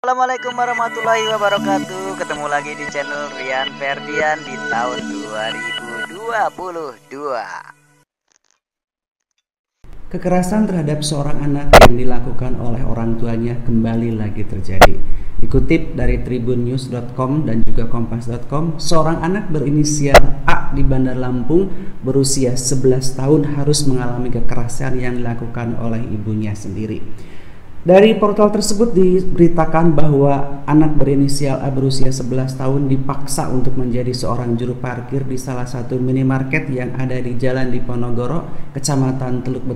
Assalamualaikum warahmatullahi wabarakatuh. Ketemu lagi di channel Rian Ferdian di tahun 2022. Kekerasan terhadap seorang anak yang dilakukan oleh orang tuanya kembali lagi terjadi. Dikutip dari tribunnews.com dan juga kompas.com, seorang anak berinisial A di Bandar Lampung berusia 11 tahun harus mengalami kekerasan yang dilakukan oleh ibunya sendiri. Dari portal tersebut diberitakan bahwa anak berinisial A berusia 11 tahun dipaksa untuk menjadi seorang juru parkir di salah satu minimarket yang ada di Jalan Diponegoro, Kecamatan Teluk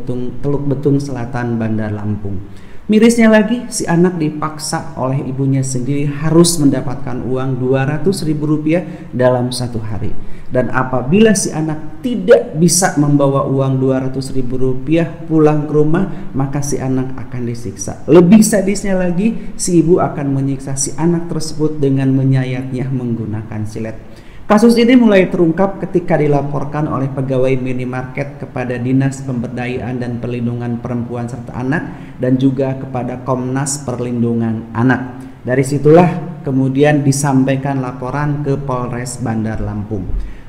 Betung Selatan, Bandar Lampung. Mirisnya lagi, si anak dipaksa oleh ibunya sendiri harus mendapatkan uang Rp200.000 dalam satu hari. Dan apabila si anak tidak bisa membawa uang Rp200.000 pulang ke rumah, maka si anak akan disiksa. Lebih sadisnya lagi, si ibu akan menyiksa si anak tersebut dengan menyayatnya menggunakan silet. Kasus ini mulai terungkap ketika dilaporkan oleh pegawai minimarket kepada Dinas Pemberdayaan dan Perlindungan Perempuan serta Anak dan juga kepada Komnas Perlindungan Anak. Dari situlah kemudian disampaikan laporan ke Polres Bandar Lampung.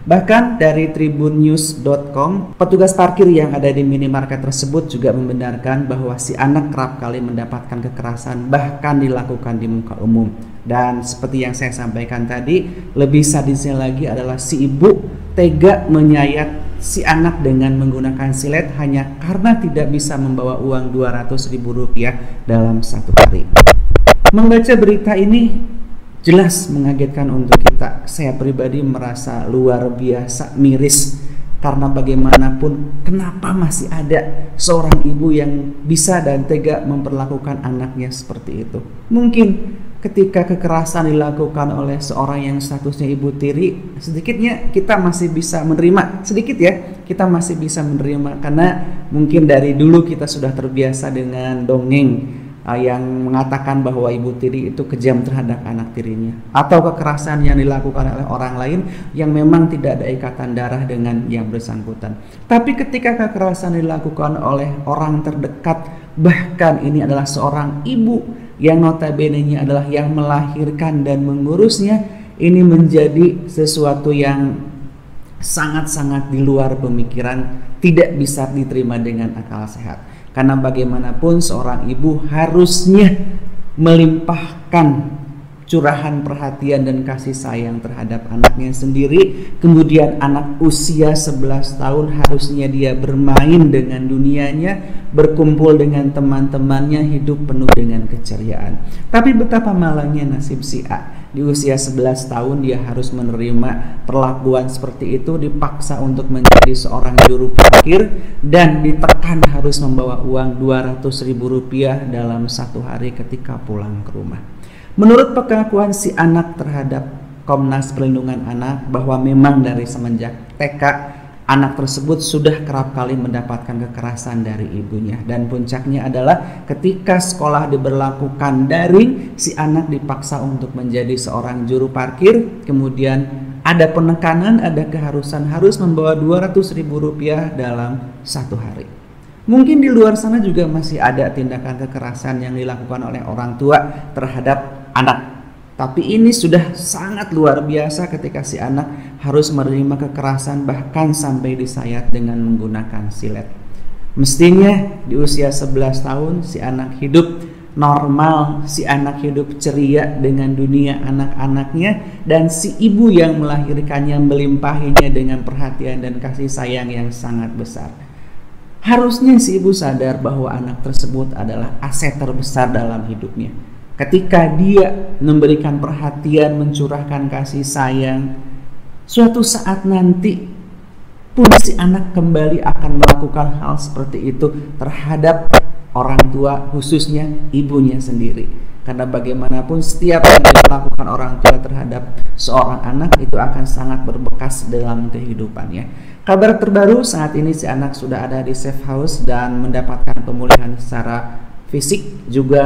Bahkan dari tribunnews.com, petugas parkir yang ada di minimarket tersebut juga membenarkan bahwa si anak kerap kali mendapatkan kekerasan bahkan dilakukan di muka umum. Dan seperti yang saya sampaikan tadi, lebih sadisnya lagi adalah si ibu tega menyayat si anak dengan menggunakan silet hanya karena tidak bisa membawa uang Rp200.000 dalam satu hari. Membaca berita ini jelas mengagetkan untuk kita. Saya pribadi merasa luar biasa miris karena bagaimanapun kenapa masih ada seorang ibu yang bisa dan tega memperlakukan anaknya seperti itu. Mungkin ketika kekerasan dilakukan oleh seorang yang statusnya ibu tiri, sedikitnya kita masih bisa menerima, kita masih bisa menerima karena mungkin dari dulu kita sudah terbiasa dengan dongeng yang mengatakan bahwa ibu tiri itu kejam terhadap anak tirinya, atau kekerasan yang dilakukan oleh orang lain yang memang tidak ada ikatan darah dengan yang bersangkutan. Tapi ketika kekerasan dilakukan oleh orang terdekat, bahkan ini adalah seorang ibu yang notabene-nya adalah yang melahirkan dan mengurusnya, ini menjadi sesuatu yang sangat-sangat di luar pemikiran, tidak bisa diterima dengan akal sehat. Karena bagaimanapun seorang ibu harusnya melimpahkan curahan perhatian dan kasih sayang terhadap anaknya sendiri. Kemudian anak usia 11 tahun harusnya dia bermain dengan dunianya, berkumpul dengan teman-temannya, hidup penuh dengan keceriaan. Tapi betapa malangnya nasib si A. Di usia 11 tahun dia harus menerima perlakuan seperti itu, dipaksa untuk menjadi seorang juru parkir dan ditekan harus membawa uang Rp200.000 dalam satu hari ketika pulang ke rumah. Menurut pengakuan si anak terhadap Komnas Perlindungan Anak bahwa memang dari semenjak TK anak tersebut sudah kerap kali mendapatkan kekerasan dari ibunya, dan puncaknya adalah ketika sekolah diberlakukan daring, si anak dipaksa untuk menjadi seorang juru parkir, kemudian ada penekanan, ada keharusan harus membawa Rp200.000 dalam satu hari. Mungkin di luar sana juga masih ada tindakan kekerasan yang dilakukan oleh orang tua terhadap anak. Tapi ini sudah sangat luar biasa ketika si anak harus menerima kekerasan bahkan sampai disayat dengan menggunakan silet. Mestinya di usia 11 tahun si anak hidup normal, si anak hidup ceria dengan dunia anak-anaknya, dan si ibu yang melahirkannya melimpahinya dengan perhatian dan kasih sayang yang sangat besar. Harusnya si ibu sadar bahwa anak tersebut adalah aset terbesar dalam hidupnya. Ketika dia memberikan perhatian, mencurahkan kasih sayang, suatu saat nanti pun si anak kembali akan melakukan hal seperti itu terhadap orang tua, khususnya ibunya sendiri. Karena bagaimanapun setiap yang dilakukan orang tua terhadap seorang anak itu akan sangat berbekas dalam kehidupannya. Kabar terbaru, saat ini si anak sudah ada di safe house dan mendapatkan pemulihan secara fisik, juga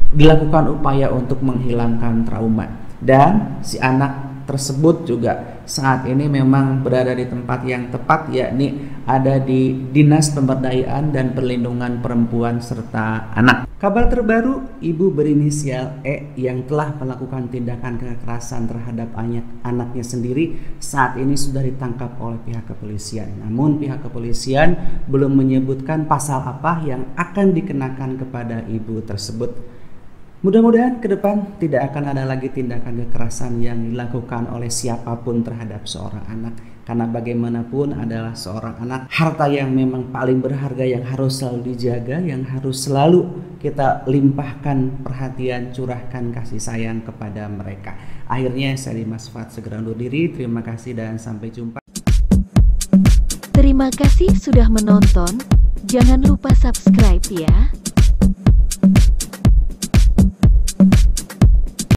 dilakukan upaya untuk menghilangkan trauma, dan si anak tersebut juga saat ini memang berada di tempat yang tepat, yakni ada di Dinas Pemberdayaan dan Perlindungan Perempuan serta Anak. Kabar terbaru, ibu berinisial E yang telah melakukan tindakan kekerasan terhadap anaknya sendiri saat ini sudah ditangkap oleh pihak kepolisian. Namun pihak kepolisian belum menyebutkan pasal apa yang akan dikenakan kepada ibu tersebut. Mudah-mudahan ke depan tidak akan ada lagi tindakan kekerasan yang dilakukan oleh siapapun terhadap seorang anak. Karena bagaimanapun adalah seorang anak harta yang memang paling berharga, yang harus selalu dijaga, yang harus selalu kita limpahkan perhatian, curahkan kasih sayang kepada mereka. Akhirnya saya Dimas Fat segera undur diri. Terima kasih dan sampai jumpa. Terima kasih sudah menonton. Jangan lupa subscribe ya.